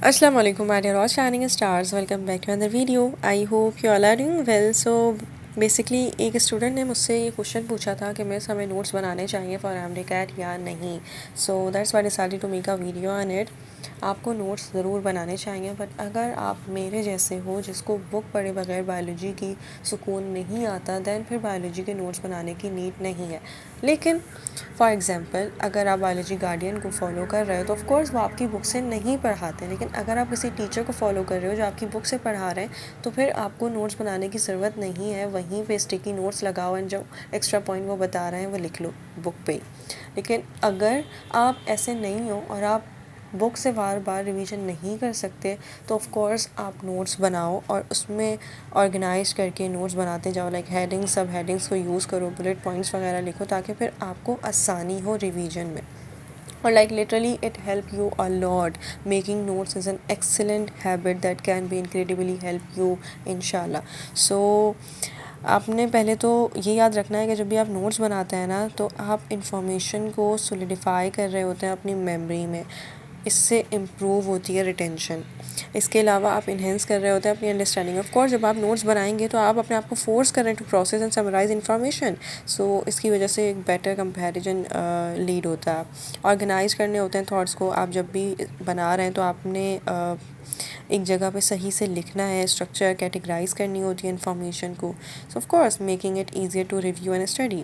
Assalamu alaikum, my dear all shining stars. Welcome back to another video. I hope you all are doing well. So basically एक student ने मुझसे ये question पूछा था कि miss हमें नोट्स बनाने चाहिए फॉर एमडी-कैट या नहीं. So that's why I decided to make a video on it. आपको नोट्स ज़रूर बनाने चाहिए, बट अगर आप मेरे जैसे हो जिसको बुक पढ़े बगैर बायोलॉजी की सुकून नहीं आता, दैन फिर बायोलॉजी के नोट्स बनाने की नीड नहीं है. लेकिन फॉर एग्ज़ाम्पल अगर आप बायोलॉजी गार्डियन को फॉलो कर रहे हो तो ऑफकोर्स वो आपकी बुक से नहीं पढ़ाते, लेकिन अगर आप किसी टीचर को फॉलो कर रहे हो जो आपकी बुक से पढ़ा रहे हैं तो फिर आपको नोट्स बनाने की ज़रूरत नहीं है. वहीं पे स्टिकी नोट्स लगाओ एंड जो एक्स्ट्रा पॉइंट वो बता रहे हैं वो लिख लो बुक पे. लेकिन अगर आप ऐसे नहीं हो और आप बुक से बार बार रिवीजन नहीं कर सकते तो ऑफ कोर्स आप नोट्स बनाओ और उसमें ऑर्गेनाइज करके नोट्स बनाते जाओ. लाइक हेडिंग्स, सब हेडिंग्स को यूज़ करो, बुलेट पॉइंट्स वगैरह लिखो ताकि फिर आपको आसानी हो रिवीजन में. और like literally it help you a lot. Making notes is an excellent habit that can be incredibly help you inshallah. So आपने पहले तो ये याद रखना है कि जब भी आप नोट्स बनाते हैं ना तो आप इंफॉर्मेशन को सोलिडिफाई कर रहे होते हैं अपनी मेमोरी में. इससे इम्प्रूव होती है रिटेंशन. इसके अलावा आप इन्हेंस कर रहे होते हैं अपनी अंडरस्टैंडिंग. ऑफ कोर्स जब आप नोट्स बनाएंगे तो आप अपने आप को फोर्स कर रहे हैं to process and summarize information. So इसकी वजह से एक बेटर कंपैरिजन लीड होता है. ऑर्गेनाइज करने होते हैं थॉट्स को. आप जब भी बना रहे हैं तो आपने एक जगह पे सही से लिखना है, स्ट्रक्चर कैटेगराइज करनी होती है इन्फॉर्मेशन को. So of course making it easier to review and study.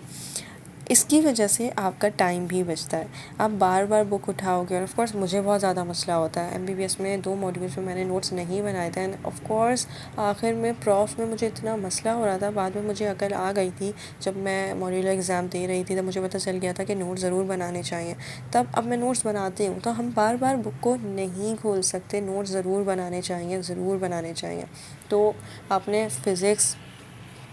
इसकी वजह से आपका टाइम भी बचता है. आप बार बार बुक उठाओगे और ऑफ कोर्स मुझे बहुत ज़्यादा मसला होता है. एमबीबीएस में 2 मॉड्यूल्स में मैंने नोट्स नहीं बनाए थे एंड ऑफ कोर्स आखिर में प्रॉफ में मुझे इतना मसला हो रहा था. बाद में मुझे अकल आ गई थी जब मैं मॉड्यूलर एग्ज़ाम दे रही थी, तब मुझे पता चल गया था कि नोट्स ज़रूर बनाने चाहिए. तब अब मैं नोट्स बनाती हूँ तो हम बार बार बुक को नहीं खोल सकते. नोट्स ज़रूर बनाने चाहिए, ज़रूर बनाने चाहिए. तो आपने फ़िज़िक्स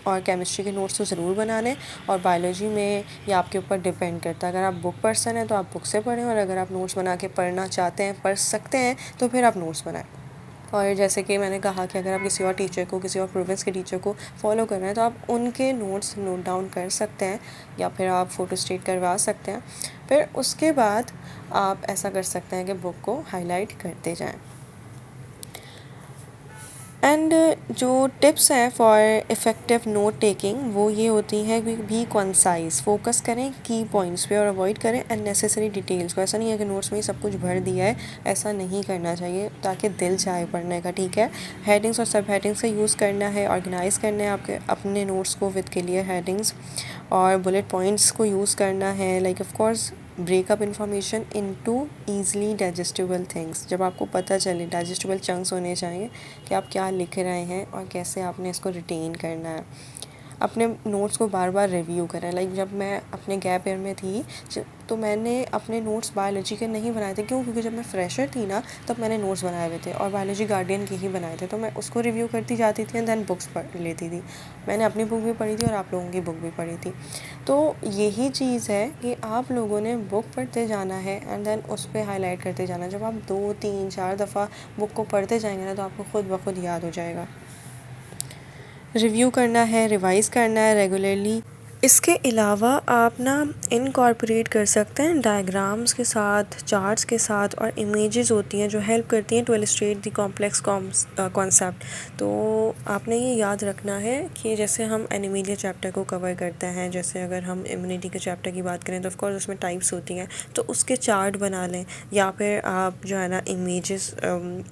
और केमिस्ट्री के नोट्स तो ज़रूर बनाने. और बायोलॉजी में ये आपके ऊपर डिपेंड करता है. अगर आप बुक पर्सन हैं तो आप बुक से पढ़ें, और अगर आप नोट्स बना के पढ़ना चाहते हैं, पढ़ सकते हैं, तो फिर आप नोट्स बनाएं. और जैसे कि मैंने कहा कि अगर आप किसी और टीचर को, किसी और प्रोविंस के टीचर को फॉलो कर रहे हैं तो आप उनके नोट्स नोट डाउन कर सकते हैं या फिर आप फ़ोटो स्टेट करवा सकते हैं. फिर उसके बाद आप ऐसा कर सकते हैं कि बुक को हाईलाइट करते जाएँ. एंड जो टिप्स हैं फॉर इफ़ेक्टिव नोट टेकिंग वो ये होती है कि बी कंसाइज. फोकस करें की पॉइंट्स पे और अवॉइड करें अननेसेसरी डिटेल्स को. ऐसा नहीं है कि नोट्स में ही सब कुछ भर दिया है, ऐसा नहीं करना चाहिए ताकि दिल चाहे पढ़ने का. ठीक है, हेडिंग्स और सब हेडिंग्स का यूज़ करना है, ऑर्गेनाइज़ करना है आपके अपने नोट्स को विद क्लियर हेडिंग्स, और बुलेट पॉइंट्स को यूज़ करना है. Like of course breakup information into easily digestible things. जब आपको पता चले, डाइजेस्टेबल चंक्स होने चाहिए कि आप क्या लिख रहे हैं और कैसे आपने इसको रिटेन करना है. अपने नोट्स को बार बार रिव्यू करें. लाइक जब मैं अपने गैप ईयर में थी तो मैंने अपने नोट्स बायोलॉजी के नहीं बनाए थे. क्यों? क्योंकि जब मैं फ्रेशर थी ना तब मैंने नोट्स बनाए हुए थे और बायोलॉजी गार्डियन के ही बनाए थे, तो मैं उसको रिव्यू करती जाती थी एंड देन बुक्स पढ़ लेती थी. मैंने अपनी बुक भी पढ़ी थी और आप लोगों की बुक भी पढ़ी थी. तो यही चीज़ है कि आप लोगों ने बुक पढ़ते जाना है एंड देन उस पर हाईलाइट करते जाना. जब आप 2 3 4 दफ़ा बुक को पढ़ते जाएंगे ना तो आपको खुद ब खुद याद हो जाएगा. रिव्यू करना है, रिवाइज़ करना है रेगुलरली. इसके अलावा आप ना इनकॉर्पोरेट कर सकते हैं डायग्राम्स के साथ, चार्ट्स के साथ, और इमेजेस होती हैं जो हेल्प करती हैं to illustrate the complex concept. तो आपने ये याद रखना है कि जैसे हम एनिमिलिया चैप्टर को कवर करते हैं, जैसे अगर हम इम्यूनिटी के चैप्टर की बात करें तो ऑफ कोर्स उसमें टाइप्स होती हैं, तो उसके चार्ट बना लें या फिर आप जो है ना इमेजेस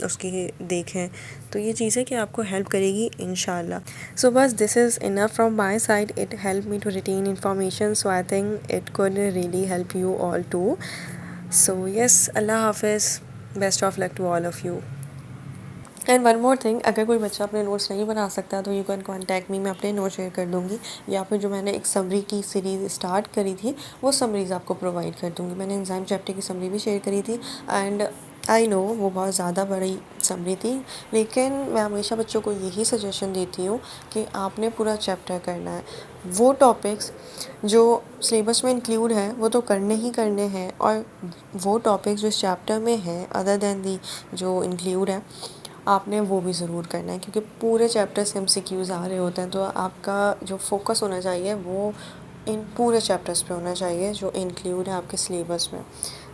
उसकी देखें. तो ये चीज़ें कि आपको हेल्प करेगी इंशाल्लाह. सो बस this is enough from my side. It help me to retain information, so I think it could really help you all too. So yes, Allah Hafiz, best of luck to all of you. And one more thing, अगर कोई बच्चा अपने notes नहीं बना सकता तो you can contact me. मैं अपने नोट शेयर कर दूँगी, या फिर जो मैंने एक समरी की सीरीज़ स्टार्ट करी थी वो समरीज़ आपको प्रोवाइड कर दूँगी. मैंने एंजाइम चैप्टर की समरी भी शेयर करी थी एंड आई नो वो बहुत ज़्यादा बड़ी समरी थी, लेकिन मैं हमेशा बच्चों को यही सजेशन देती हूँ कि आपने पूरा चैप्टर करना है. वो टॉपिक्स जो सिलेबस में इंक्लूड हैं वो तो करने ही करने हैं, और वो टॉपिक्स जो चैप्टर में हैं अदर दैन दी जो इंक्लूड है आपने वो भी ज़रूर करना है. क्योंकि पूरे चैप्टर से MCQs आ रहे होते हैं, तो आपका जो फोकस होना चाहिए वो इन पूरे चैप्टर्स पे होना चाहिए जो इंक्लूड है आपके सिलेबस में.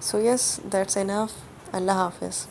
So yes, that's enough. अल्लाह हाफ़िज़.